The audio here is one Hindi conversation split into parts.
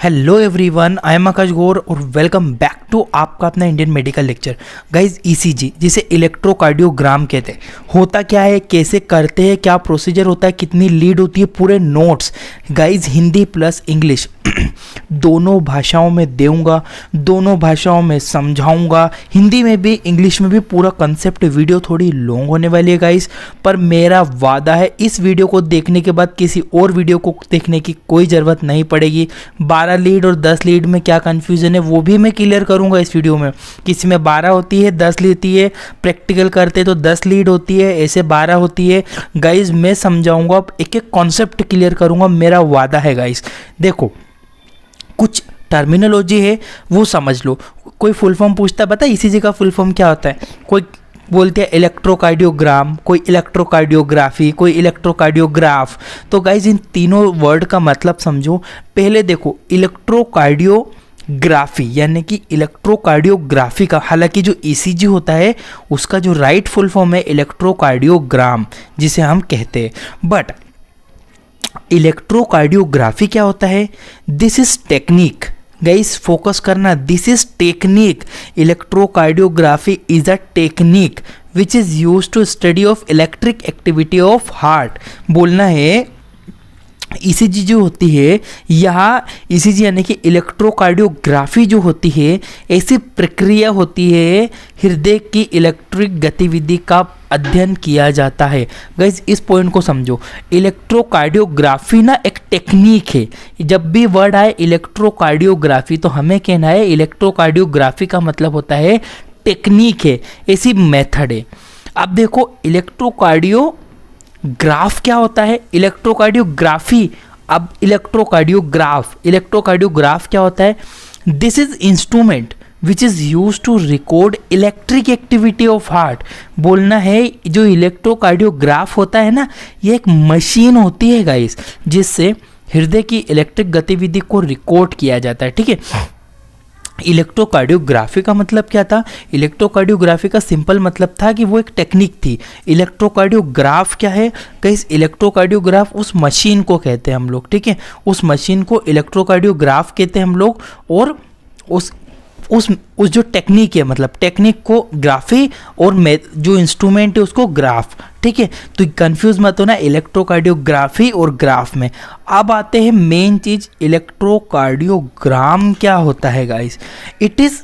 हेलो एवरीवन, आई एम आकाश गौर और वेलकम बैक टू आपका अपना Indian medical lecture. Guys ECG जिसे इलेक्ट्रोकार्डियोग्राम कहते हैं, होता क्या है, कैसे करते हैं, क्या प्रोसीजर होता है, कितनी लीड होती है, पूरे notes guys Hindi plus English दोनों भाषाओं में दूंगा, दोनों भाषाओं में समझाऊंगा, हिंदी में भी इंग्लिश में भी। पूरा कंसेप्ट वीडियो थोड़ी लॉन्ग होने वाली है गाइज, पर मेरा वादा है इस वीडियो को देखने के बाद किसी और वीडियो को देखने की कोई ज़रूरत नहीं पड़ेगी। 12 लीड और 10 लीड में क्या कन्फ्यूज़न है वो भी मैं क्लियर करूंगा इस वीडियो में। किसी में 12 होती है, 10 लेती है, प्रैक्टिकल करते तो 10 लीड होती है, ऐसे 12 होती है। गाइज मैं समझाऊंगा, एक एक कॉन्सेप्ट क्लियर करूंगा, मेरा वादा है गाइज। देखो कुछ टर्मिनोलॉजी है वो समझ लो। कोई फुल फॉर्म पूछता है, बता ईसीजी का फुल फॉर्म क्या होता है। कोई बोलते हैं इलेक्ट्रोकार्डियोग्राम, कोई इलेक्ट्रोकार्डियोग्राफी, कोई इलेक्ट्रोकार्डियोग्राफ। तो गाइज इन तीनों वर्ड का मतलब समझो। पहले देखो इलेक्ट्रोकार्डियोग्राफी यानी कि इलेक्ट्रोकार्डियोग्राफी का, हालांकि जो ईसीजी होता है उसका जो राइट फुल फॉर्म है इलेक्ट्रोकार्डियोग्राम जिसे हम कहते हैं। बट इलेक्ट्रोकार्डियोग्राफी क्या होता है? This is technique guys, focus करना, this is technique. Electrocardiography is a technique which is use to study of electric activity of heart. बोलना है ईसीजी जो होती है, यहाँ ईसीजी यानी कि इलेक्ट्रोकार्डियोग्राफी जो होती है, ऐसी प्रक्रिया होती है हृदय की इलेक्ट्रिक गतिविधि का अध्ययन किया जाता है। गाइज इस पॉइंट को समझो, इलेक्ट्रोकार्डियोग्राफी ना एक टेक्निक है। जब भी वर्ड आए इलेक्ट्रोकार्डियोग्राफी तो हमें कहना है इलेक्ट्रोकार्डियोग्राफी का मतलब होता है टेक्निक है, ऐसी मेथड है। अब देखो इलेक्ट्रोकार्डियोग्राफ क्या होता है, इलेक्ट्रोकार्डियोग्राफी। अब इलेक्ट्रोकार्डियोग्राफ क्या होता है? This is instrument which is use to record electric activity of heart. बोलना है जो इलेक्ट्रोकार्डियोग्राफ होता है ना, ये एक मशीन होती है गाइस, जिससे हृदय की इलेक्ट्रिक गतिविधि को रिकॉर्ड किया जाता है। ठीक है, इलेक्ट्रोकार्डियोग्राफी का मतलब क्या था? इलेक्ट्रोकार्डियोग्राफी का सिंपल मतलब था कि वो एक टेक्निक थी। इलेक्ट्रोकार्डियोग्राफ क्या है गाइस? इलेक्ट्रोकार्डियोग्राफ उस मशीन को कहते हैं हम लोग। ठीक है, उस मशीन को इलेक्ट्रोकार्डियोग्राफ कहते हैं हम लोग। और उस जो टेक्निक है, मतलब टेक्निक को ग्राफी और जो इंस्ट्रूमेंट है उसको ग्राफ। ठीक है, तो कंफ्यूज मत होना इलेक्ट्रोकार्डियोग्राफी और ग्राफ में। अब आते हैं मेन चीज, इलेक्ट्रोकार्डियोग्राम क्या होता है guys? It is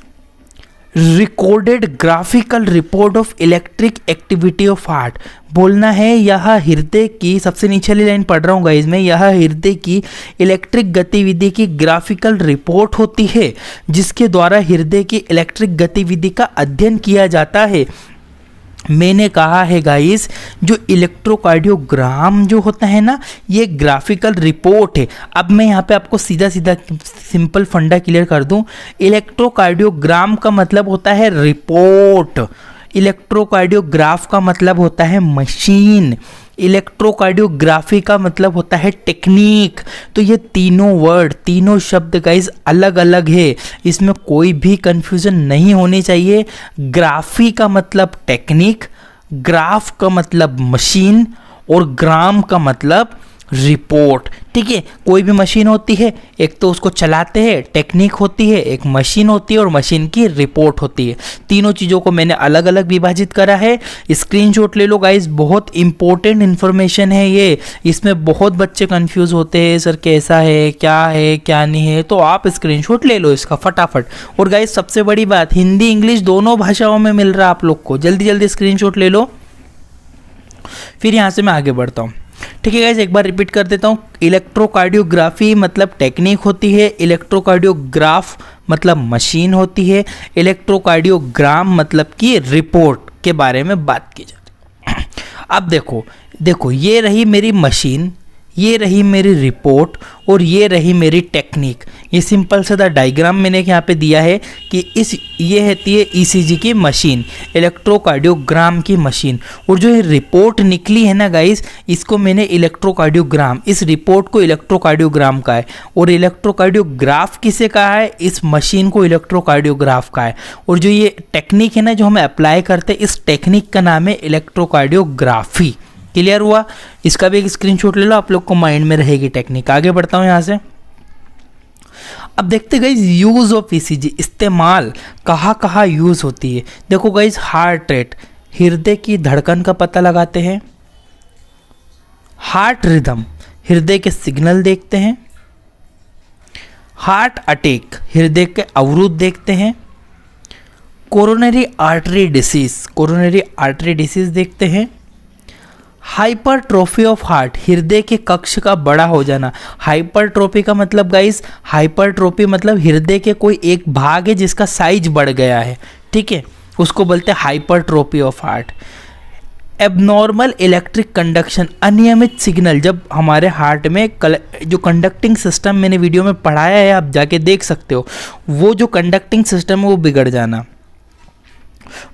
recorded graphical report of electric activity of heart. बोलना है यह हृदय की, सबसे नीचे वाली लाइन पढ़ रहा हूँ गाइस मैं, यह हृदय की इलेक्ट्रिक गतिविधि की ग्राफिकल रिपोर्ट होती है जिसके द्वारा हृदय की इलेक्ट्रिक गतिविधि का अध्ययन किया जाता है। मैंने कहा है गाइस, जो इलेक्ट्रोकार्डियोग्राम जो होता है ना, ये ग्राफिकल रिपोर्ट है। अब मैं यहाँ पे आपको सीधा सीधा सिंपल फंडा क्लियर कर दूं। इलेक्ट्रोकार्डियोग्राम का मतलब होता है रिपोर्ट, इलेक्ट्रोकार्डियोग्राफ का मतलब होता है मशीन, इलेक्ट्रोकार्डियोग्राफी का मतलब होता है टेक्निक। तो ये तीनों वर्ड, तीनों शब्द गाइस अलग अलग है, इसमें कोई भी कंफ्यूजन नहीं होनी चाहिए। ग्राफी का मतलब टेक्निक, ग्राफ का मतलब मशीन और ग्राम का मतलब रिपोर्ट। ठीक है, कोई भी मशीन होती है, एक तो उसको चलाते हैं, टेक्निक होती है, एक मशीन होती है और मशीन की रिपोर्ट होती है। तीनों चीज़ों को मैंने अलग अलग विभाजित करा है। स्क्रीनशॉट ले लो गाइस, बहुत इंपॉर्टेंट इन्फॉर्मेशन है ये। इसमें बहुत बच्चे कंफ्यूज होते हैं, सर कैसा है, क्या नहीं है, तो आप स्क्रीनशॉट ले लो इसका फटाफट। और गाइस सबसे बड़ी बात, हिंदी इंग्लिश दोनों भाषाओं में मिल रहा है आप लोग को, जल्दी जल्दी स्क्रीनशॉट ले लो। फिर यहाँ से मैं आगे बढ़ता हूँ। ठीक है गाइस, एक बार रिपीट कर देता हूँ। इलेक्ट्रोकार्डियोग्राफी मतलब टेक्निक होती है, इलेक्ट्रोकार्डियोग्राफ मतलब मशीन होती है, इलेक्ट्रोकार्डियोग्राम मतलब कि रिपोर्ट के बारे में बात की जाती है। अब देखो ये रही मेरी मशीन, ये रही मेरी रिपोर्ट और ये रही मेरी टेक्निक। ये सिंपल सा डायग्राम मैंने यहाँ पे दिया है कि ये होती है ईसीजी की मशीन, इलेक्ट्रोकार्डियोग्राम की मशीन। और जो ये रिपोर्ट निकली है ना गाइस, इसको मैंने इलेक्ट्रोकार्डियोग्राम, इस रिपोर्ट को इलेक्ट्रोकार्डियोग्राम का है। और इलेक्ट्रोकार्डियोग्राफ किसे कहा है? इस मशीन को इलेक्ट्रोकार्डियोग्राफ का है। और जो ये टेक्निक है ना जो हम अप्लाई करते हैं, इस टेक्निक का नाम है इलेक्ट्रोकार्डियोग्राफी। क्लियर हुआ? इसका भी एक स्क्रीनशॉट ले लो, आप लोग को माइंड में रहेगी टेक्निक। आगे बढ़ता हूँ यहाँ से। अब देखते गाइज यूज़ ऑफ ईसीजी, इस्तेमाल कहाँ कहाँ यूज़ होती है। देखो गाइज हार्ट रेट, हृदय की धड़कन का पता लगाते हैं। हार्ट रिदम, हृदय के सिग्नल देखते हैं। हार्ट अटैक, हृदय के अवरुद्ध देखते हैं। Coronary artery disease, coronary artery disease देखते हैं। हाइपरट्रोफी ऑफ हार्ट, हृदय के कक्ष का बड़ा हो जाना। हाइपरट्रोफी का मतलब गाइस, हाइपरट्रोफी मतलब हृदय के कोई एक भाग है जिसका साइज बढ़ गया है, ठीक है, उसको बोलते हैं hypertrophy of heart. Abnormal electric conduction, अनियमित सिग्नल, जब हमारे हार्ट में जो कंडक्टिंग सिस्टम मैंने वीडियो में पढ़ाया है, आप जाके देख सकते हो, वो जो कंडक्टिंग सिस्टम है वो बिगड़ जाना।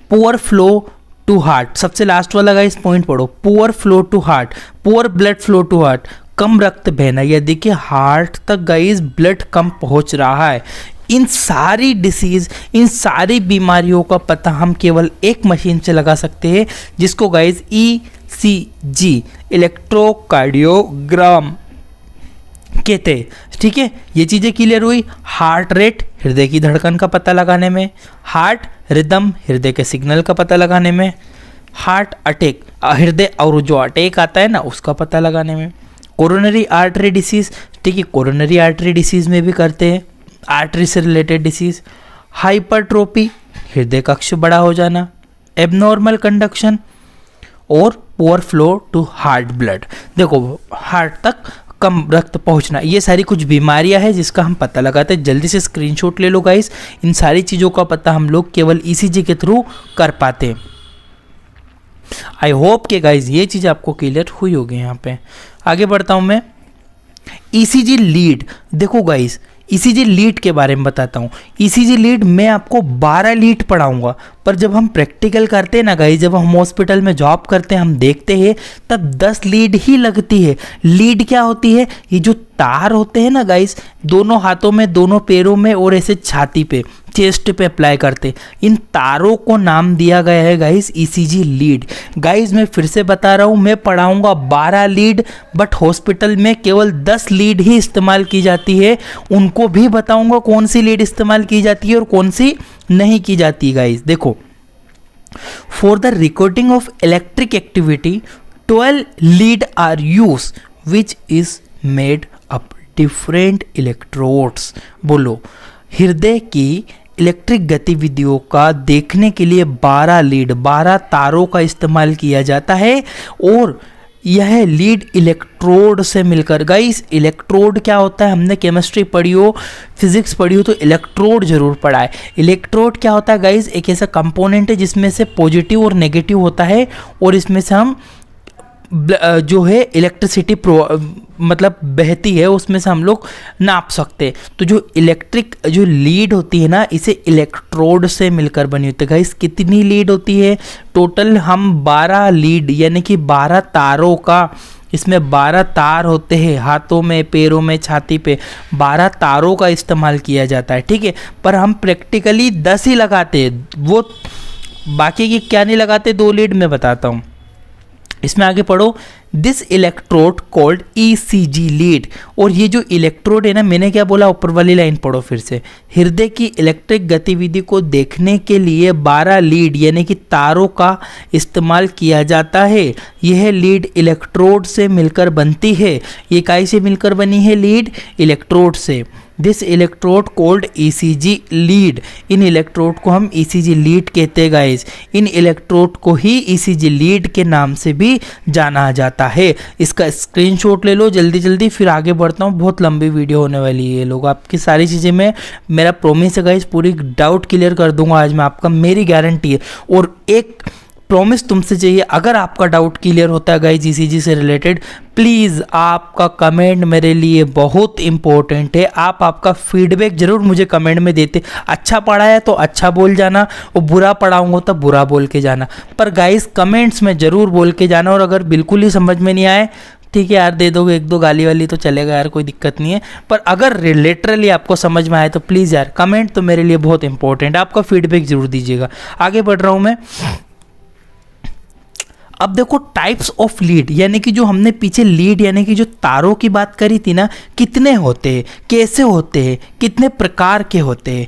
पुअर फ्लो टू हार्ट, सबसे लास्ट वाला गाइस पॉइंट पढ़ो, poor flow to heart, poor blood flow to heart, कम रक्त बहना, या देखिए हार्ट तक गाइस ब्लड कम पहुंच रहा है। इन सारी डिसीज, इन सारी बीमारियों का पता हम केवल एक मशीन से लगा सकते हैं, जिसको गाइस ईसीजी, इलेक्ट्रोकार्डियोग्राम कहते हैं, ठीक है। ये चीज़ें क्लियर हुई। हार्ट रेट, हृदय की धड़कन का पता लगाने में। हार्ट रिदम, हृदय के सिग्नल का पता लगाने में। हार्ट अटैक, हृदय और जो अटैक आता है ना उसका पता लगाने में। कोरोनरी आर्टरी डिसीज, ठीक है, कोरोनरी आर्टरी डिसीज में भी करते हैं, आर्टरी से रिलेटेड डिसीज। हाइपरट्रोपी, हृदय कक्ष बड़ा हो जाना। एबनॉर्मल कंडक्शन और poor flow to heart blood, देखो हार्ट तक कम रक्त पहुंचना, ये सारी कुछ बीमारियां हैं जिसका हम पता लगाते हैं। जल्दी से स्क्रीनशॉट ले लो गाइस, इन सारी चीज़ों का पता हम लोग केवल ईसीजी के थ्रू कर पाते हैं। आई होप कि गाइस ये चीज़ आपको क्लियर हुई होगी। यहाँ पे आगे बढ़ता हूँ मैं। ईसीजी लीड, देखो गाइस ईसीजी लीड के बारे में बताता हूँ। ईसीजी लीड मैं आपको 12 लीड पढ़ाऊंगा, पर जब हम प्रैक्टिकल करते हैं ना गाइस, जब हम हॉस्पिटल में जॉब करते हैं, हम देखते हैं तब 10 लीड ही लगती है। लीड क्या होती है? ये जो तार होते हैं ना गाइस, दोनों हाथों में, दोनों पैरों में और ऐसे छाती पे, चेस्ट पे अप्लाई करते, इन तारों को नाम दिया गया है गाइस ईसीजी लीड। गाइस मैं फिर से बता रहा हूँ, मैं पढ़ाऊंगा 12 लीड, बट हॉस्पिटल में केवल 10 लीड ही इस्तेमाल की जाती है। उनको भी बताऊंगा कौन सी लीड इस्तेमाल की जाती है और कौन सी नहीं की जाती। गाइस देखो, for the recording of electric activity 12 lead are use which is made up different electrodes. बोलो, हृदय की इलेक्ट्रिक गतिविधियों का देखने के लिए 12 लीड, 12 तारों का इस्तेमाल किया जाता है, और यह लीड इलेक्ट्रोड से मिलकर, गाइस इलेक्ट्रोड क्या होता है? हमने केमिस्ट्री पढ़ी हो, फिजिक्स पढ़ी हो तो इलेक्ट्रोड जरूर पढ़ा है। इलेक्ट्रोड क्या होता है गाइस? एक ऐसा कंपोनेंट है जिसमें से पॉजिटिव और नेगेटिव होता है, और इसमें से हम जो है इलेक्ट्रिसिटी मतलब बहती है, उसमें से हम लोग नाप सकते हैं। तो जो इलेक्ट्रिक जो लीड होती है ना, इसे इलेक्ट्रोड से मिलकर बनी होती है। गाइस कितनी लीड होती है? टोटल हम 12 लीड यानी कि 12 तारों का, इसमें 12 तार होते हैं, हाथों में, पैरों में, छाती पे 12 तारों का इस्तेमाल किया जाता है, ठीक है। पर हम प्रैक्टिकली 10 ही लगाते हैं, वो बाकी की क्या नहीं लगाते, 2 लीड मैं बताता हूँ। इसमें आगे पढ़ो, this electrode called ECG lead. और ये जो इलेक्ट्रोड है ना, मैंने क्या बोला, ऊपर वाली लाइन पढ़ो फिर से। हृदय की इलेक्ट्रिक गतिविधि को देखने के लिए 12 लीड यानी कि तारों का इस्तेमाल किया जाता है। यह लीड इलेक्ट्रोड से मिलकर बनती है। ये काई से मिलकर बनी है? लीड इलेक्ट्रोड से। This electrode cold ECG lead. In electrode को हम ईसीजी लीड कहते हैं गाइस। इन इलेक्ट्रोड को ही ईसीजी लीड के नाम से भी जाना जाता है। इसका स्क्रीनशॉट ले लो जल्दी जल्दी, फिर आगे बढ़ता हूँ। बहुत लंबी वीडियो होने वाली है, लोग आपकी सारी चीज़ें मैं, मेरा प्रॉमिस है गाइस, पूरी डाउट क्लियर कर दूंगा आज मैं आपका, मेरी गारंटी है। और एक प्रॉमिस तुमसे चाहिए, अगर आपका डाउट क्लियर होता है गाइस ईसीजी से रिलेटेड, प्लीज़ आपका कमेंट मेरे लिए बहुत इंपॉर्टेंट है। आप आपका फीडबैक जरूर मुझे कमेंट में देते। अच्छा पढ़ा है तो अच्छा बोल जाना, और बुरा पढ़ाऊंगा तो बुरा बोल के जाना, पर गाइस कमेंट्स में ज़रूर बोल के जाना। और अगर बिल्कुल ही समझ में नहीं आए, ठीक है यार, दे दोगे 1-2 गाली वाली तो चलेगा यार, कोई दिक्कत नहीं है। पर अगर लिटरली आपको समझ में आए तो प्लीज़ यार कमेंट तो मेरे लिए बहुत इंपॉर्टेंट है, आपका फीडबैक जरूर दीजिएगा। आगे बढ़ रहा हूँ मैं। अब देखो टाइप्स ऑफ लीड, यानी कि जो हमने पीछे लीड यानी कि जो तारों की बात करी थी ना, कितने होते हैं, कैसे होते हैं, कितने प्रकार के होते हैं,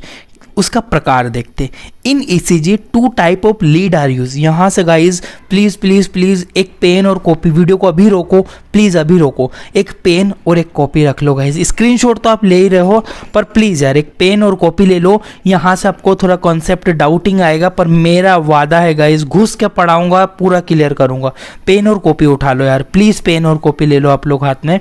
उसका प्रकार देखते। In ECG 2 type of lead are use. यहाँ से गाइज प्लीज़ प्लीज़ प्लीज़ एक पेन और कॉपी, वीडियो को अभी रोको प्लीज़, अभी रोको, एक पेन और एक कॉपी रख लो गाइज। स्क्रीनशॉट तो आप ले ही रहे हो, पर प्लीज़ यार एक पेन और कॉपी ले लो। यहाँ से आपको थोड़ा कॉन्सेप्ट डाउटिंग आएगा, पर मेरा वादा है गाइज घुस के पढ़ाऊँगा, पूरा क्लियर करूँगा। पेन और कॉपी उठा लो यार प्लीज़, पेन और कॉपी ले लो आप लोग हाथ में।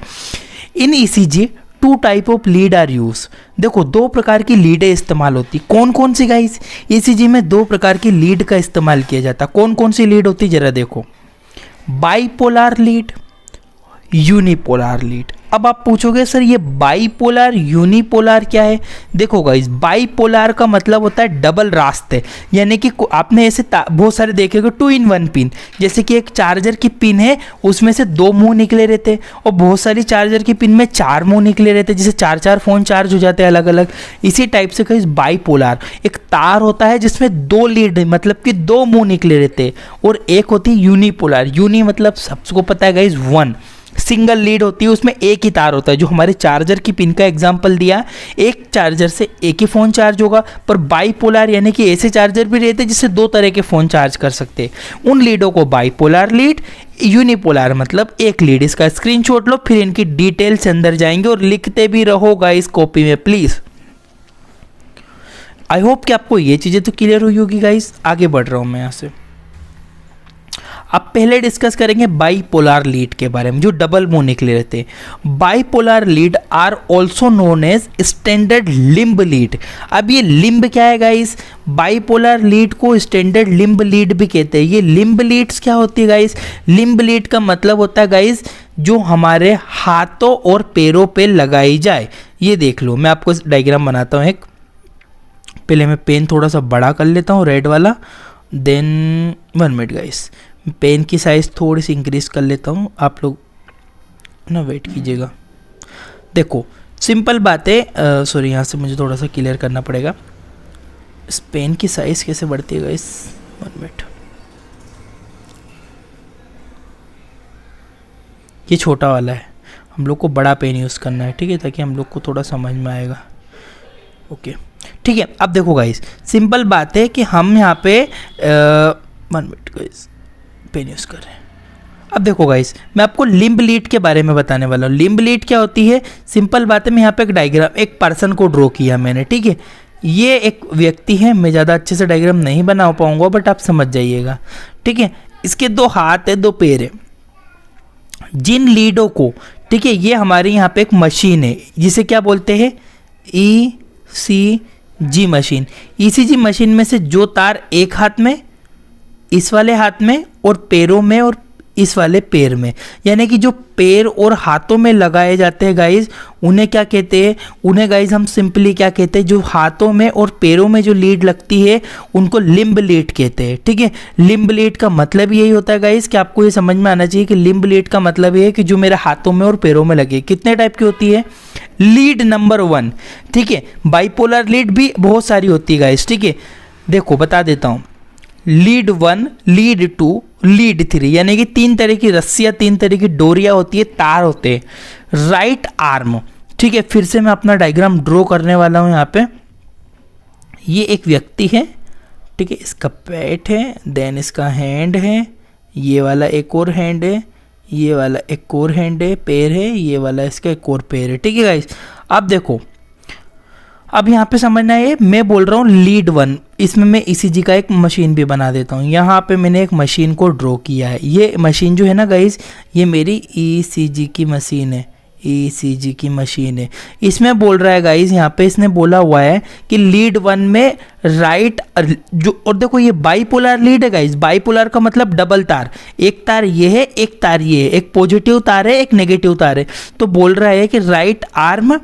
In ECG 2 type of lead are use. देखो 2 प्रकार की लीडें इस्तेमाल होती। कौन कौन सी गाइस? ईसीजी में 2 प्रकार की लीड का इस्तेमाल किया जाता। कौन कौन सी लीड होती जरा देखो, बाइपोलर लीड, यूनिपोलर लीड। अब आप पूछोगे सर ये बाइपोलर यूनिपोलर क्या है? देखो गाइस बाइपोलर का मतलब होता है डबल रास्ते, यानी कि आपने ऐसे बहुत सारे देखे होंगे 2 in 1 पिन, जैसे कि एक चार्जर की पिन है उसमें से 2 मुंह निकले रहते, और बहुत सारी चार्जर की पिन में 4 मुंह निकले रहते, जिसे 4 फोन चार्ज हो जाते हैं अलग अलग। इसी टाइप से गाइस बाइपोलर एक तार होता है जिसमें 2 लीड मतलब कि 2 मुंह निकले रहते, और एक होती है यूनिपोलर। यूनि मतलब सबको पता है गाइस 1, सिंगल लीड होती है, उसमें एक ही तार होता है। जो हमारे चार्जर की पिन का एग्जांपल दिया, एक चार्जर से एक ही फ़ोन चार्ज होगा। पर बाइपोलर यानी कि ऐसे चार्जर भी रहते हैं जिससे 2 तरह के फ़ोन चार्ज कर सकते हैं। उन लीडों को बाइपोलर लीड, यूनिपोलर मतलब एक लीड। इसका स्क्रीनशॉट लो, फिर इनकी डिटेल से अंदर जाएंगे और लिखते भी रहो गाइस कॉपी में प्लीज़। आई होप कि आपको ये चीज़ें तो क्लियर हुई होगी गाइस। आगे बढ़ रहा हूँ मैं यहाँ से। अब पहले डिस्कस करेंगे बाइपोलर लीड के बारे में, जो डबल मुंह निकले रहते हैं। Bipolar lead are also known as standard limb lead. अब ये लिम्ब क्या है गाइस? बाइपोलर लीड को स्टैंडर्ड लिम्ब लीड भी कहते हैं। ये लिम्ब लीड्स क्या होती है गाइस? लिम्ब लीड का मतलब होता है गाइस जो हमारे हाथों और पैरों पे लगाई जाए। ये देख लो, मैं आपको डायग्राम बनाता हूँ एक। पहले मैं पेन थोड़ा सा बड़ा कर लेता हूँ, रेड वाला, देन 1 मिनट गाइस, पेन की साइज़ थोड़ी सी इंक्रीज कर लेता हूँ, आप लोग ना वेट कीजिएगा। देखो सिंपल बात है, सॉरी यहाँ से मुझे थोड़ा सा क्लियर करना पड़ेगा। इस पेन की साइज़ कैसे बढ़ती है गाइस? 1 मिनट, ये छोटा वाला है, हम लोग को बड़ा पेन यूज़ करना है, ठीक है, ताकि हम लोग को थोड़ा समझ में आएगा। ओके ठीक है। अब देखो गाइस सिंपल बात है कि हम यहाँ पे 1 मिनट गाइस पेन यूज़ कर रहे हैं। अब देखो गाइस मैं आपको लिम्ब लीड के बारे में बताने वाला हूँ। लिम्ब लीड क्या होती है? सिंपल बात है, मैं यहाँ पे एक डायग्राम, एक पर्सन को ड्रॉ किया मैंने, ठीक है। ये एक व्यक्ति है, मैं ज़्यादा अच्छे से डायग्राम नहीं बना पाऊँगा बट आप समझ जाइएगा, ठीक है। इसके 2 हाथ है, 2 पैर है। जिन लीडों को, ठीक है, ये हमारे यहाँ पे एक मशीन है जिसे क्या बोलते हैं? ECG machine. ECG मशीन में से जो तार एक हाथ में, इस वाले हाथ में, और पैरों में, और इस वाले पैर में, यानी कि जो पैर और हाथों में लगाए जाते हैं गाइज, उन्हें क्या कहते हैं? उन्हें गाइज हम सिंपली क्या कहते हैं? जो हाथों में और पैरों में जो लीड लगती है उनको लिम्ब लीड कहते हैं, ठीक है। लिम्ब लीड का मतलब यही होता है गाइज कि आपको ये समझ में आना चाहिए कि लिम्ब लीड का मतलब ये है कि जो मेरे हाथों में और पैरों में लगे। कितने टाइप की होती है? लीड नंबर 1, ठीक है। बाइपोलर लीड भी बहुत सारी होती है गाइज, ठीक है। देखो बता देता हूँ, लीड 1, लीड 2, लीड 3, यानी कि 3 तरह की रस्सियाँ, 3 तरह की डोरियाँ होती है, तार होते हैं। राइट आर्म, ठीक है, फिर से मैं अपना डायग्राम ड्रॉ करने वाला हूँ यहाँ पे। ये एक व्यक्ति है, ठीक है, इसका पेट है, देन इसका हैंड है, ये वाला एक और हैंड है, ये वाला एक और हैंड है, पैर है, ये वाला इसका एक और पैर है, ठीक है गाइस। अब देखो, अब यहाँ पे समझना है, मैं बोल रहा हूँ लीड 1, इसमें मैं ECG का एक मशीन भी बना देता हूँ। यहाँ पे मैंने एक मशीन को ड्रॉ किया है। ये मशीन जो है ना गाइस, ये मेरी ECG की मशीन है, ECG की मशीन है। इसमें बोल रहा है गाइस, यहाँ पे इसने बोला हुआ है कि लीड 1 में राइट जो, और देखो ये बाइपोलर लीड है गाइस। बाइपोलर का मतलब डबल तार, एक तार ये है, एक तार ये है, एक पॉजिटिव तार है, एक नेगेटिव तार है। तो बोल रहा है कि right arm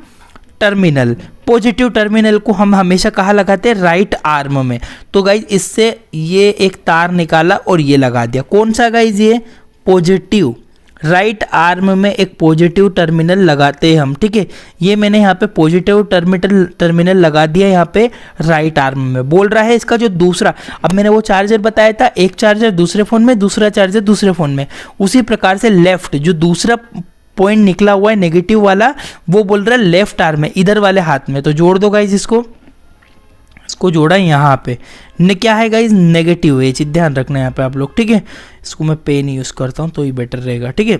terminal, positive terminal को हम हमेशा कहाँ लगाते हैं? राइट आर्म में। तो गाइज इससे ये एक तार निकाला और ये लगा दिया। कौन सा गाइज? ये पॉजिटिव राइट आर्म में एक पॉजिटिव टर्मिनल लगाते हैं हम, ठीक है। ये मैंने यहाँ पे पॉजिटिव टर्मिनल लगा दिया यहाँ पे राइट आर्म में। बोल रहा है इसका जो दूसरा, अब मैंने वो चार्जर बताया था, एक चार्जर दूसरे फ़ोन में, दूसरा चार्जर दूसरे फ़ोन में, उसी प्रकार से लेफ्ट जो दूसरा पॉइंट निकला हुआ है नेगेटिव वाला, वो बोल रहा है लेफ्ट आर्म में, इधर वाले हाथ में। तो जोड़ दो गाइज इसको जोड़ा यहाँ पे क्या है गाइज, नेगेटिव है। ये चीज़ ध्यान रखना है यहाँ पे आप लोग, ठीक है। इसको मैं पेन यूज़ करता हूँ तो ही बेटर रहेगा, ठीक है।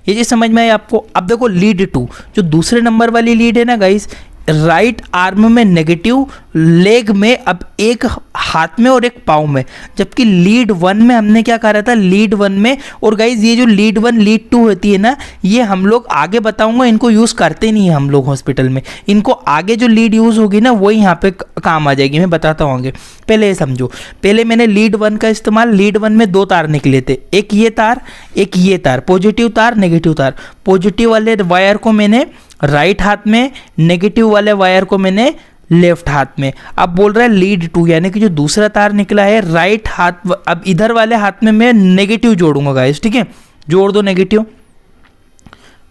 ये चीज़ समझ में आई आपको। अब देखो लीड 2 जो दूसरे नंबर वाली लीड है ना गाइज, राइट आर्म में नेगेटिव, लेग में अब एक हाथ में और एक पाँव में, जबकि लीड 1 में हमने क्या कहा था, लीड 1 में। और गाइज ये जो लीड 1 लीड 2 होती है ना, ये हम लोग आगे बताऊंगा, इनको यूज़ करते नहीं है हम लोग हॉस्पिटल में। इनको आगे जो लीड यूज़ होगी ना वही यहाँ पे काम आ जाएगी, मैं बताता हूँ आगे। पहले ये समझो, पहले मैंने लीड 1 का इस्तेमाल, लीड 1 में 2 तार निकले थे, एक ये तार एक ये तार, पॉजिटिव तार नेगेटिव तार। पॉजिटिव वाले वायर को मैंने राइट हाथ में, नेगेटिव वाले वायर को मैंने लेफ्ट हाथ में। अब बोल रहा है लीड 2 यानी कि जो दूसरा तार निकला है राइट हाथ, अब इधर वाले हाथ में मैं नेगेटिव जोड़ूंगा गाइस, ठीक है। जोड़ दो नेगेटिव,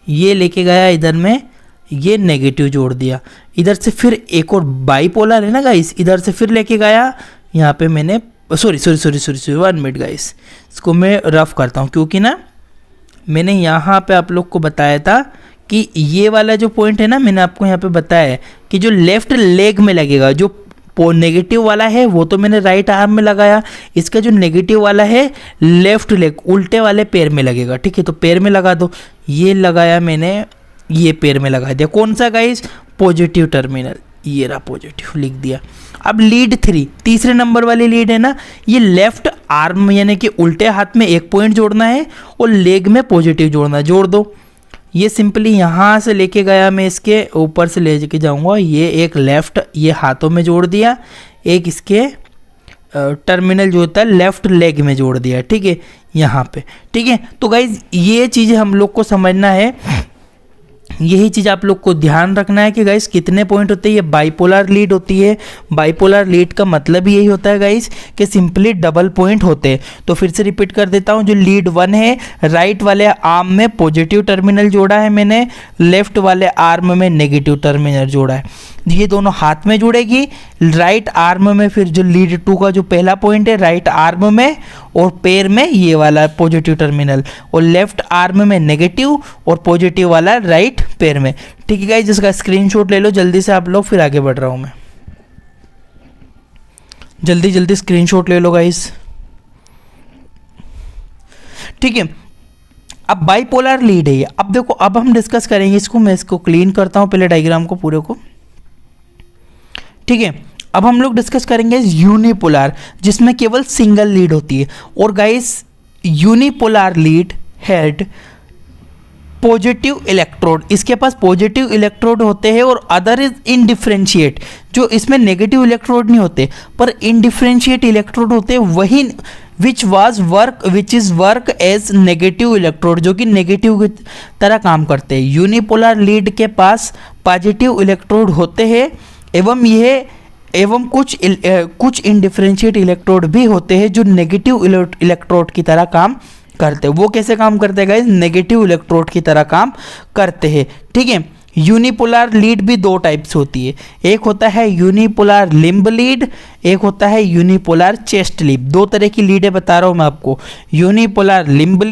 ये लेके गया इधर में, ये नेगेटिव जोड़ दिया। इधर से फिर एक और बाईपोलर है ना गाइस, इधर से फिर लेके गया, यहाँ पे मैंने सॉरी 1 मिनट गाइस, इसको मैं रफ करता हूँ, क्योंकि ना मैंने यहाँ पे आप लोग को बताया था कि ये वाला जो पॉइंट है ना, मैंने आपको यहाँ पे बताया है कि जो लेफ्ट लेग में लगेगा, जो नेगेटिव वाला है वो तो मैंने राइट आर्म में लगाया, इसका जो नेगेटिव वाला है लेफ्ट लेग उल्टे वाले पैर में लगेगा, ठीक है। तो पैर में लगा दो, ये लगाया मैंने, ये पैर में लगा दिया। कौन सा गाइस, पॉजिटिव टर्मिनल, ये रहा पॉजिटिव, लिख दिया। अब लीड 3 तीसरे नंबर वाली लीड है ना, ये लेफ्ट आर्म यानी कि उल्टे हाथ में एक पॉइंट जोड़ना है और लेग में पॉजिटिव जोड़ना है। जोड़ दो, ये सिंपली यहाँ से लेके गया मैं, इसके ऊपर से लेके जाऊँगा, ये एक लेफ्ट ये हाथों में जोड़ दिया, एक इसके टर्मिनल जो होता है लेफ्ट लेग में जोड़ दिया, ठीक है, यहाँ पे, ठीक है। तो गाइज ये चीज़ें हम लोग को समझना है, यही चीज़ आप लोग को ध्यान रखना है कि गाइस कितने पॉइंट होते हैं। ये बाइपोलर लीड होती है, बाइपोलर लीड का मतलब यही होता है गाइस कि सिंपली डबल पॉइंट होते हैं। तो फिर से रिपीट कर देता हूँ, जो लीड 1 है राइट वाले आर्म में पॉजिटिव टर्मिनल जोड़ा है मैंने, लेफ्ट वाले आर्म में नेगेटिव टर्मिनल जोड़ा है। ये दोनों हाथ में जुड़ेगी, राइट आर्म में फिर जो लीड 2 का जो पहला पॉइंट है राइट आर्म में और पैर में ये वाला पॉजिटिव टर्मिनल, और लेफ्ट आर्म में नेगेटिव और पॉजिटिव वाला राइट पैर में, ठीक है गाइस। जिसका स्क्रीनशॉट ले लो जल्दी से आप लोग, फिर आगे बढ़ रहा हूं मैं, जल्दी स्क्रीनशॉट ले लो गाइस, ठीक है। अब बाइपोलर लीड है ये। अब देखो, अब हम डिस्कस करेंगे इसको, मैं इसको क्लीन करता हूं पहले डायग्राम को पूरे को, ठीक है। अब हम लोग डिस्कस करेंगे यूनिपोलर, जिसमें केवल सिंगल लीड होती है। और guys unipolar lead head positive electrode, इसके पास पॉजिटिव इलेक्ट्रोड होते हैं और अदर इज इनडिफरेंशिएट, जो इसमें नेगेटिव इलेक्ट्रोड नहीं होते पर इनडिफरेंशिएट इलेक्ट्रोड होते हैं, वही which is work as negative electrode, जो कि नेगेटिव की तरह काम करते हैं। यूनिपोलर लीड के पास पॉजिटिव इलेक्ट्रोड होते हैं एवं कुछ इनडिफरेंशिएट इलेक्ट्रोड भी होते हैं जो नेगेटिव इलेक्ट्रोड की तरह काम करते हैं। वो कैसे काम करते हैं गाइस, नेगेटिव इलेक्ट्रोड की तरह काम करते हैं, ठीक है। यूनिपोलर लीड भी 2 टाइप्स होती है, एक होता है यूनिपोलर लिम्ब लीड, एक होता है यूनिपोलर चेस्ट लीड। 2 तरह की लीडें बता रहा हूँ मैं आपको, यूनिपोलर लिम्ब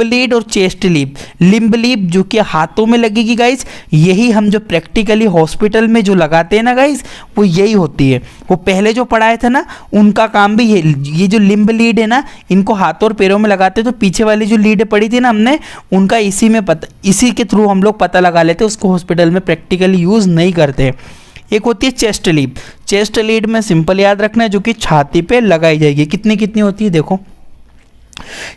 लीड और चेस्ट लीड। लिम्ब लीड जो कि हाथों में लगेगी गाइस, यही हम जो प्रैक्टिकली हॉस्पिटल में जो लगाते हैं ना गाइस, वो यही होती है। वो पहले जो पढ़ाए थे ना उनका काम भी ये जो लिम्ब लीड है ना, इनको हाथों और पैरों में लगाते, तो पीछे वाली जो लीड पढ़ी थी ना हमने, उनका इसी के थ्रू हम लोग पता लगा लेते, उसको हॉस्पिटल में प्रैक्टिकली यूज़ नहीं करते। एक होती है चेस्ट लीड। चेस्ट लीड में सिंपल याद रखना है, जो कि छाती पे लगाई जाएगी। कितनी होती है देखो।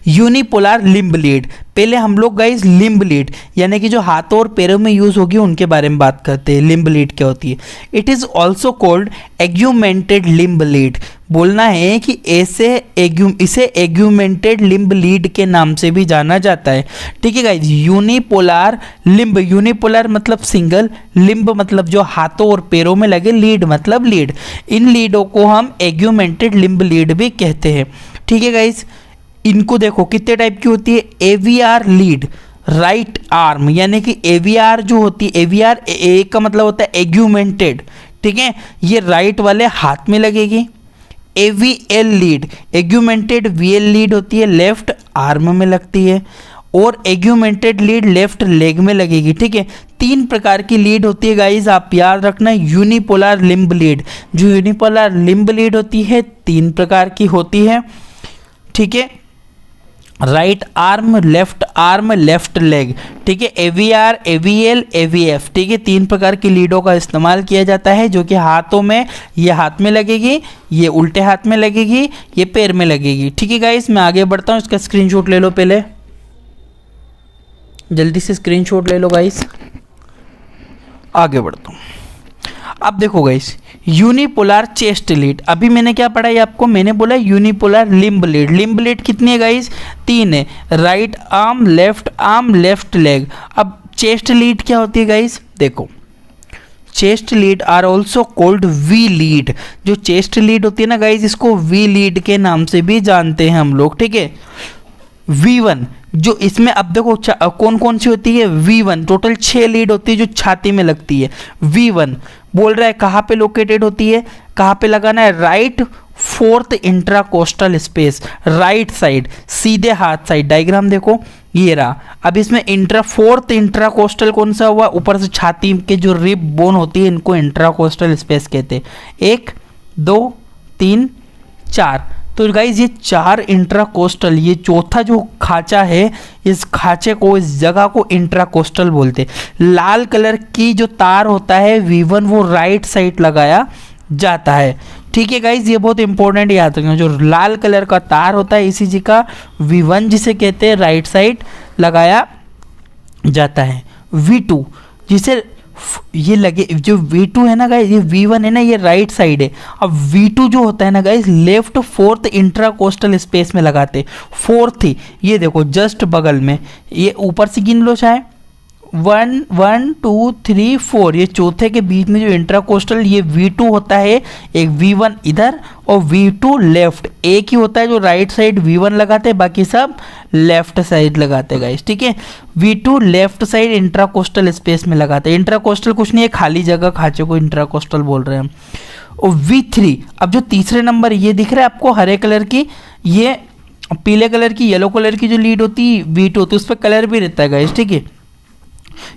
यूनिपोलर लिम्ब लीड, पहले हम लोग गाइस लिम्ब लीड यानी कि जो हाथों और पैरों में यूज होगी उनके बारे में बात करते हैं। लिम्ब लीड क्या होती है, it is also called augmented limb lead. बोलना है कि इसे एग्यूमेंटेड लिम्ब लीड के नाम से भी जाना जाता है, ठीक है गाइस। यूनिपोलर लिम्ब, यूनिपोलर मतलब सिंगल, लिम्ब मतलब जो हाथों और पैरों में लगे, लीड मतलब लीड। इन लीडों को हम एग्यूमेंटेड लिम्ब लीड भी कहते हैं, ठीक है गाइस। इनको देखो कितने टाइप की होती है, एवीआर लीड राइट आर्म, यानी कि एवीआर जो होती है, एवीआर ए का मतलब होता है एग्यूमेंटेड, ठीक है, ये राइट वाले हाथ में लगेगी। AVL lead, augmented VL lead होती है लेफ्ट आर्म में लगती है, और एग्यूमेंटेड लीड लेफ्ट लेग में लगेगी, ठीक है। 3 प्रकार की लीड होती है गाइज, आप याद रखना। यूनिपोलर लिम्ब लीड, जो यूनिपोलर लिम्ब लीड होती है 3 प्रकार की होती है, ठीक है। राइट आर्म, लेफ्ट लेग, ठीक है। एवीआर, एवीएल, एवीएफ, ठीक है। 3 प्रकार की लीडों का इस्तेमाल किया जाता है, जो कि हाथों में, ये हाथ में लगेगी, ये उल्टे हाथ में लगेगी, ये पैर में लगेगी, ठीक है गाइस। मैं आगे बढ़ता हूँ, इसका स्क्रीनशॉट ले लो, पहले जल्दी से स्क्रीनशॉट ले लो गाइस, आगे बढ़ता हूँ। अब देखो गाइस, यूनिपोलर चेस्ट लीड, अभी मैंने क्या पढ़ा है आपको, मैंने बोला unipolar limb lead. Limb lead कितनी है गाइस, 3 है, राइट आर्म, लेफ्ट लेग। अब चेस्ट लीड क्या होती है गाइस, देखो chest lead are also called V lead. जो चेस्ट लीड होती है ना गाइस, इसको वी लीड के नाम से भी जानते हैं हम लोग, ठीक है। V1 जो इसमें, अब देखो कौन कौन सी होती है, V1 टोटल 6 लीड होती है जो छाती में लगती है। V1 बोल रहा है कहाँ पे लोकेटेड होती है, कहाँ पे लगाना है, right 4th intracostal space, right side, सीधे हाथ साइड। डायग्राम देखो ये रहा। अब इसमें 4th इंट्राकोस्टल कौन सा हुआ, ऊपर से छाती के जो रिब बोन होती है इनको इंट्राकोस्टल स्पेस कहते हैं। 1 2 3 4, तो गाइज ये 4 इंट्राकोस्टल, ये चौथा जो खांचा है, इस खांचे को, इस जगह को इंट्राकोस्टल बोलते हैं। लाल कलर की जो तार होता है V1 वो राइट साइड लगाया जाता है, ठीक है गाइज। ये बहुत इंपॉर्टेंट याद रखना, जो लाल कलर का तार होता है ECG का, V1 जिसे कहते हैं राइट साइड लगाया जाता है। V2 जिसे ये लगे, जो V2 है ना गाइस, ये V1 है ना, ये राइट साइड है। अब V2 जो होता है ना guys, left 4th intracostal space में लगाते, 4th ही, ये देखो जस्ट बगल में, ये ऊपर से गिन लो चाहे, 1 1 2 3 4, ये चौथे के बीच में जो इंट्राकोस्टल, ये V2 होता है। एक V1 इधर और V2 लेफ्ट, एक ही होता है जो राइट साइड V1 लगाते हैं, बाकी सब लेफ्ट साइड लगाते हैं गाइस, ठीक है। V2 लेफ्ट साइड इंट्राकोस्टल स्पेस में लगाते हैं। इंट्राकोस्टल कुछ नहीं है, खाली जगह, खांचे को इंट्राकोस्टल बोल रहे हैं हम। और V3, अब जो तीसरे नंबर ये दिख रहा है आपको हरे कलर की, ये पीले कलर की, येलो कलर की जो लीड होती है V2, तो उस पर कलर भी रहता है गाइस, ठीक है।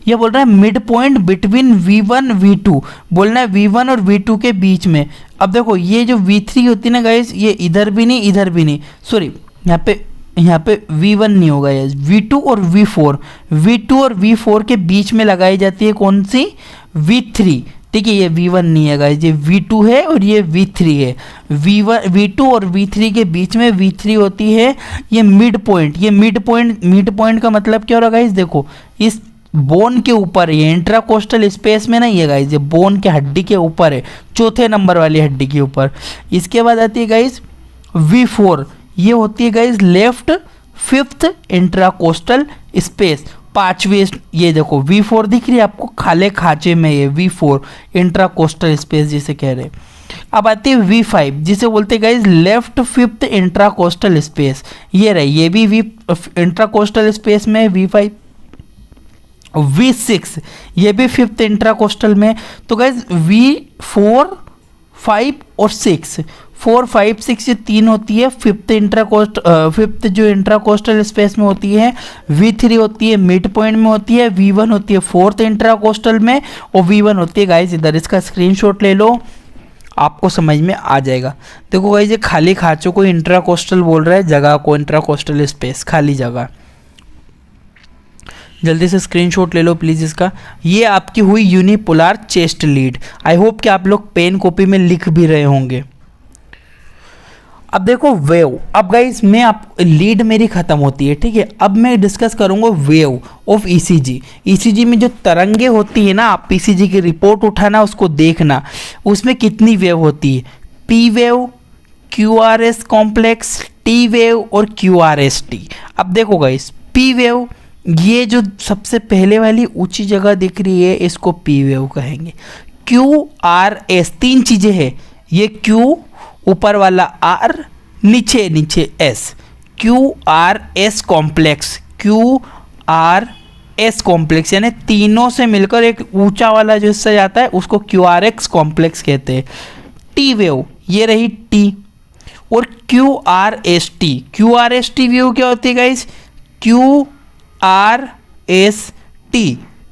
ये बोल रहा है mid point between V1 V2, बोलना है V1 और V2 के बीच में। अब देखो ये जो V3 होती है ना गाइस, ये इधर भी नहीं, इधर भी नहीं, सॉरी यहाँ पे V1 नहीं होगा, ये V2 और V4, V2 और V4 के बीच में लगाई जाती है कौन सी, V3, ठीक है। ये V1 नहीं है गाइस, ये V2 है और ये V3 है। V2 और V3 के बीच में V3 होती है, ये मिड पॉइंट। ये मिड पॉइंट का मतलब क्या हो रहा है गाइस, देखो इस बोन के ऊपर, ये इंट्राकोस्टल स्पेस में नहीं है गाइस, ये बोन के हड्डी के ऊपर है, चौथे नंबर वाली हड्डी के ऊपर। इसके बाद आती है गाइस V4, ये होती है गाइस लेफ्ट 5th इंट्राकोस्टल स्पेस, 5वीं। ये देखो V4 दिख रही है आपको, खाले खांचे में, ये V4 इंट्राकोस्टल स्पेस जिसे कह रहे हैं। अब आती है V5, जिसे बोलते हैं गाइस लेफ्ट 5th इंट्राकोस्टल स्पेस, ये रही, ये भी इंट्राकोस्टल स्पेस में V5। V6 ये भी 5th इंट्राकोस्टल में। तो गाइज V4 5 और 6, 4 5 6 ये 3 होती है 5th जो इंट्राकोस्टल स्पेस में होती है। V3 होती है मिड पॉइंट में होती है, V1 होती है 4th इंट्राकोस्टल में, और V1 होती है गाइज इधर। इसका स्क्रीनशॉट ले लो, आपको समझ में आ जाएगा। देखो गाइज ये खाली खांचों को इंट्राकोस्टल बोल रहा है, जगह को इंट्राकोस्टल स्पेस, खाली जगह। जल्दी से स्क्रीनशॉट ले लो प्लीज़ इसका। ये आपकी हुई unipolar chest lead. I hope कि आप लोग पेन कॉपी में लिख भी रहे होंगे। अब देखो वेव, अब गाइस मैं आप लीड मेरी खत्म होती है, ठीक है। अब मैं डिस्कस करूंगा वेव ऑफ ईसीजी। ईसीजी में जो तरंगे होती है ना, आप ईसीजी की रिपोर्ट उठाना, उसको देखना, उसमें कितनी वेव होती है, P wave, QRS complex, T wave और क्यूआरएसटी। अब देखो गाइस पी वेव, ये जो सबसे पहले वाली ऊंची जगह दिख रही है इसको पी वेव कहेंगे। क्यू आर एस, 3 चीजें हैं, ये क्यू ऊपर वाला आर, नीचे नीचे S, QRS complex, QRS complex यानी तीनों से मिलकर एक ऊंचा वाला जो हिस्सा जाता है उसको QRX कॉम्प्लेक्स कहते हैं। टी वेव ये रही टी, और QRST, QRST वेव क्या होती है गाइस, QRST,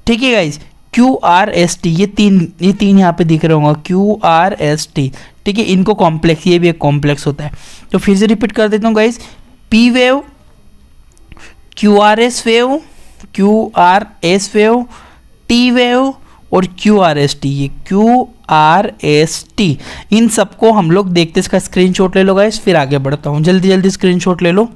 ठीक है गाइस, QRST ये तीन यहाँ पे दिख रहे होंगे, QRST, ठीक है, इनको कॉम्प्लेक्स, ये भी एक कॉम्प्लेक्स होता है। तो फिर से रिपीट कर देता हूँ guys, P wave, QRS wave, QRS wave, T wave और QRST, ये QRST, इन सबको हम लोग देखते, इसका स्क्रीनशॉट ले लो गाइस, फिर आगे बढ़ता हूँ, जल्दी जल्दी स्क्रीनशॉट ले लो।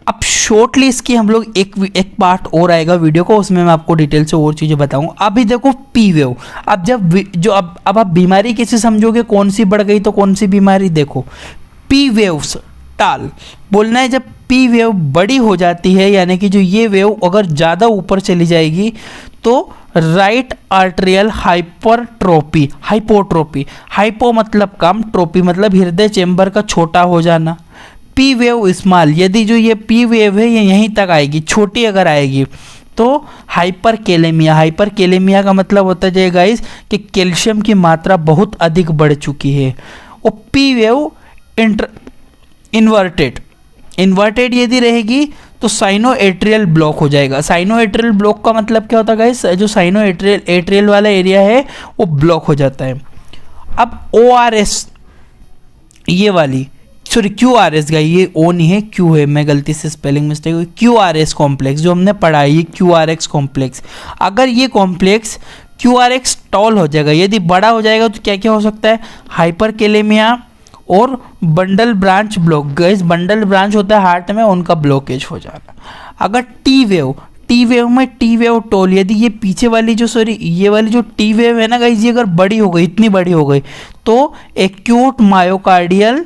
अब शॉर्टली इसकी हम लोग एक पार्ट और आएगा वीडियो को, उसमें मैं आपको डिटेल से और चीज़ें बताऊंगा। अभी देखो पी वेव, अब अब आप बीमारी कैसे समझोगे, कौन सी बढ़ गई तो कौन सी बीमारी, देखो पी वेव्स टाल बोलना है, जब पी वेव बड़ी हो जाती है यानी कि जो ये वेव अगर ज़्यादा ऊपर चली जाएगी तो राइट आर्टेरियल हाइपरट्रोपी, हाइपोट्रोपी, हाइपो मतलब कम, ट्रोपी मतलब हृदय चेंबर का छोटा हो जाना। पी वेव स्मॉल, यदि जो ये पी वेव है ये यहीं तक आएगी, छोटी अगर आएगी तो हाइपर कैलेमिया, हाइपर कैलेमिया का मतलब होता है गाइस कि कैल्शियम की मात्रा बहुत अधिक बढ़ चुकी है। और पी वेव इन्वर्टेड यदि रहेगी तो साइनो एट्रियल ब्लॉक हो जाएगा। साइनो एट्रियल ब्लॉक का मतलब क्या होता है गाइस, जो साइनो एट्रियल वाला एरिया है वो ब्लॉक हो जाता है। अब ORS ये वाली, सॉरी QRS का, ये O नहीं है Q है, मैं गलती से स्पेलिंग मिस्टेक हुई, QRS कॉम्प्लेक्स जो हमने पढ़ा है, ये QRX कॉम्प्लेक्स, अगर ये कॉम्प्लेक्स QRX टॉल हो जाएगा, यदि बड़ा हो जाएगा तो क्या क्या हो सकता है, हाइपर कैलेमिया और bundle branch block, guys bundle branch होता है हार्ट में, उनका ब्लॉकेज हो जाना। अगर टी वेव में टी वेव टोल, यदि ये पीछे वाली जो ये वाली जो टी वेव है ना गाइस, ये अगर बड़ी हो गई, इतनी बड़ी हो गई तो एक्यूट मायोकार्डियल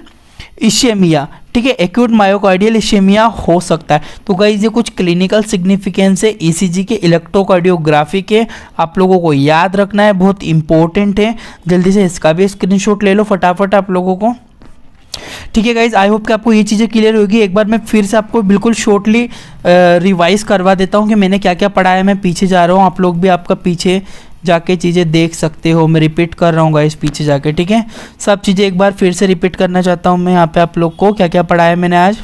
इशेमिया, ठीक है, एक्यूट मायोकार्डियल इशेमिया हो सकता है। तो गाइस ये कुछ क्लिनिकल सिग्निफिकेंस है ईसीजी के, इलेक्ट्रोकार्डियोग्राफी के, आप लोगों को याद रखना है, बहुत इंपॉर्टेंट है। जल्दी से इसका भी स्क्रीनशॉट ले लो फटाफट आप लोगों को, ठीक है गाइज। आई होप कि आपको ये चीज़ें क्लियर होगी। एक बार मैं फिर से आपको बिल्कुल शॉर्टली रिवाइज करवा देता हूँ कि मैंने क्या क्या पढ़ा है। मैं पीछे जा रहा हूँ, आप लोग भी आपका पीछे जाके चीज़ें देख सकते हो। मैं रिपीट कर रहा हूँ गाइस पीछे जाके, ठीक है। सब चीज़ें एक बार फिर से रिपीट करना चाहता हूँ मैं यहाँ पे आप लोग को क्या क्या पढ़ा है मैंने आज।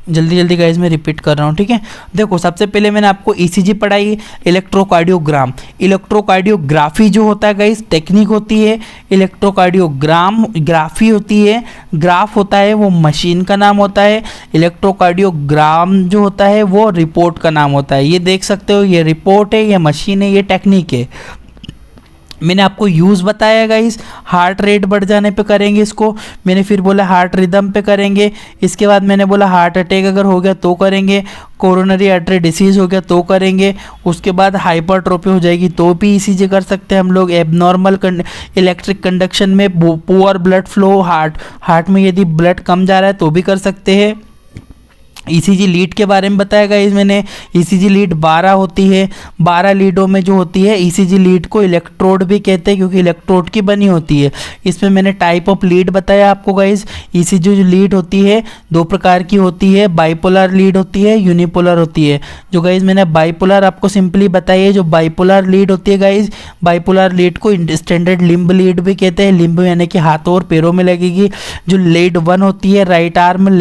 जल्दी जल्दी गाइस मैं रिपीट कर रहा हूँ, ठीक है। देखो सबसे पहले मैंने आपको ईसीजी पढ़ाई, इलेक्ट्रोकार्डियोग्राम, इलेक्ट्रोकार्डियोग्राफी जो होता है गाइस टेक्निक होती है, इलेक्ट्रोकार्डियोग्राम ग्राफी होती है, ग्राफ होता है वो मशीन का नाम होता है, इलेक्ट्रोकार्डियोग्राम जो होता है वो रिपोर्ट का नाम होता है। ये देख सकते हो, ये रिपोर्ट है, ये मशीन है, ये टेक्निक है। मैंने आपको यूज़ बताया गाइस, हार्ट रेट बढ़ जाने पे करेंगे इसको, मैंने फिर बोला हार्ट रिदम पे करेंगे, इसके बाद मैंने बोला हार्ट अटैक अगर हो गया तो करेंगे, कोरोनरी आर्टरी डिसीज़ हो गया तो करेंगे, उसके बाद हाइपरट्रोफी हो जाएगी तो भी ईसीजी कर सकते हैं हम लोग। एबनॉर्मल इलेक्ट्रिक कंडक्शन में पुअर ब्लड फ्लो, हार्ट में यदि ब्लड कम जा रहा है तो भी कर सकते हैं। ईसीजी लीड के बारे में बताया गाइस मैंने, ईसीजी लीड 12 होती है, 12 लीडों में जो होती है ईसीजी लीड को इलेक्ट्रोड भी कहते हैं क्योंकि इलेक्ट्रोड की बनी होती है। इसमें मैंने टाइप ऑफ लीड बताया आपको गाइस। ईसीजी जो लीड होती है दो प्रकार की होती है, बाइपोलर लीड होती है, यूनिपोलर होती है। जो गाइस मैंने बाइपोलर आपको सिंपली बताई है, जो बाइपोलर लीड होती है गाइस, बाइपोलर लीड को स्टैंडर्ड लिम्ब लीड भी कहते हैं, लिम्ब यानी कि हाथों और पैरों में लगेगी। जो लीड 1 होती है राइट आर्म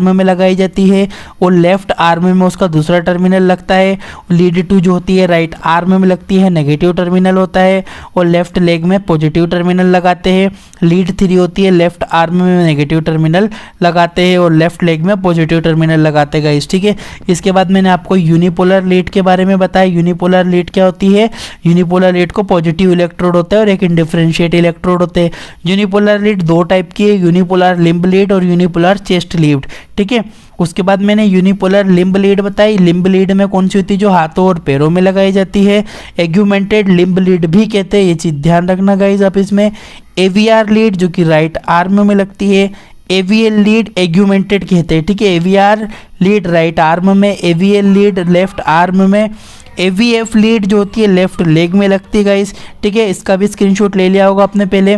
में लगाई जाती है और लेफ्ट आर्म में उसका दूसरा टर्मिनल लगता है। लीड 2 जो होती है राइट आर्म में लगती है, नेगेटिव टर्मिनल होता है और लेफ्ट लेग में पॉजिटिव टर्मिनल लगाते हैं। लीड 3 होती है लेफ्ट आर्म में नेगेटिव टर्मिनल लगाते हैं और लेफ्ट लेग में पॉजिटिव टर्मिनल लगाते हैं गाइस, ठीक है। इसके बाद मैंने आपको यूनिपोलर लीड के बारे में बताया। यूनिपोलर लीड क्या होती है, यूनिपोलर लीड को पॉजिटिव इलेक्ट्रोड होता है और एक इंडिफरेंशिएट इलेक्ट्रोड होते हैं। यूनिपोलर लीड 2 टाइप की है, यूनिपोलर लिम्ब लीड और यूनिपोलर चेस्ट लीड, ठीक है। उसके बाद मैंने यूनिपोलर लिम्ब लीड बताई। लिम्ब लीड में कौन सी होती है, जो हाथों और पैरों में लगाई जाती है, एग्यूमेंटेड लिम्ब लीड भी कहते हैं, ये चीज़ ध्यान रखना गाइस आप इसमें। एवीआर लीड जो कि राइट आर्म में लगती है, एवीएल लीड एग्यूमेंटेड कहते हैं, ठीक है। एवीआर लीड राइट आर्म में, एवीएल लीड लेफ्ट आर्म में, एवीएफ लीड जो होती है लेफ्ट लेग में लगती है गाइस, ठीक है। इसका भी स्क्रीनशॉट ले लिया होगा आपने पहले।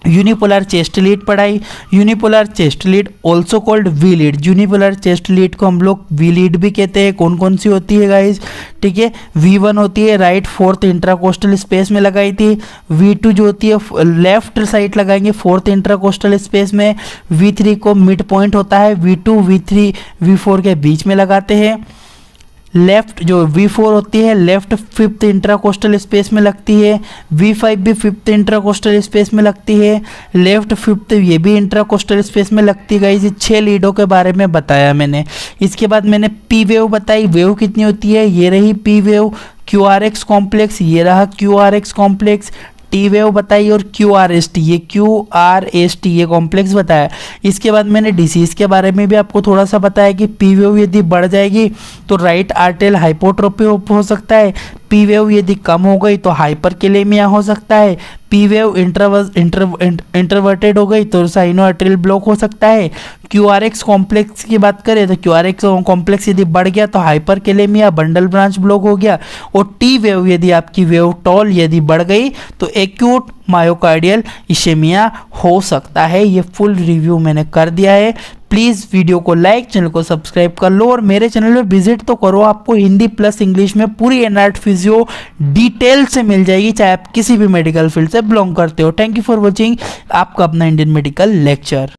यूनिपोलर चेस्ट लीड पढ़ाई। Unipolar chest lead also called V lead. Unipolar chest lead को हम लोग वी लीड भी कहते हैं। कौन कौन सी होती है गाइज, ठीक है, V1 होती है राइट फोर्थ इंट्राकोस्टल स्पेस में लगाई थी। V2 जो होती है लेफ्ट साइड लगाएंगे फोर्थ इंट्राकोस्टल स्पेस में। V3 को मिड पॉइंट होता है, V2 V3 V4 के बीच में लगाते हैं। लेफ्ट जो V4 होती है लेफ्ट फिफ्थ इंट्राकोस्टल स्पेस में लगती है। V5 भी फिफ्थ इंट्राकोस्टल स्पेस में लगती है। लेफ्ट फिफ्थ ये भी इंट्राकोस्टल स्पेस में लगती है गाइस। 6 लीडों के बारे में बताया मैंने। इसके बाद मैंने पी वेव बताई, वेव कितनी होती है, ये रही पी वेव। QRX कॉम्प्लेक्स, ये रहा QRX कॉम्प्लेक्स। टी वेव बताई और QRST, ये QRST ये कॉम्प्लेक्स बताया। इसके बाद मैंने डिसीज के बारे में भी आपको थोड़ा सा बताया कि पी वेव यदि बढ़ जाएगी तो राइट आर्टेरियल हाइपोट्रोपी हो सकता है। पी वेव यदि कम हो गई तो हाइपरकेलेमिया हो सकता है। पी वेव इंट्रोवर्टेड हो गई तो साइनो आर्टेरियल ब्लॉक हो सकता है। QRX कॉम्प्लेक्स की बात करें तो QRX कॉम्प्लेक्स यदि बढ़ गया तो हाइपरकेलेमिया बंडल ब्रांच ब्लॉक हो गया। और टी वेव यदि आपकी वेव टॉल यदि बढ़ गई तो एक्यूट मायोकार्डियल इशेमिया हो सकता है। ये फुल रिव्यू मैंने कर दिया है। प्लीज़ वीडियो को लाइक, चैनल को सब्सक्राइब कर लो और मेरे चैनल में विजिट तो करो। आपको हिंदी प्लस इंग्लिश में पूरी एनआर्ट फिजियो डिटेल से मिल जाएगी, चाहे आप किसी भी मेडिकल फील्ड से बिलोंग करते हो। थैंक यू फॉर वॉचिंग आपका अपना इंडियन मेडिकल लेक्चर।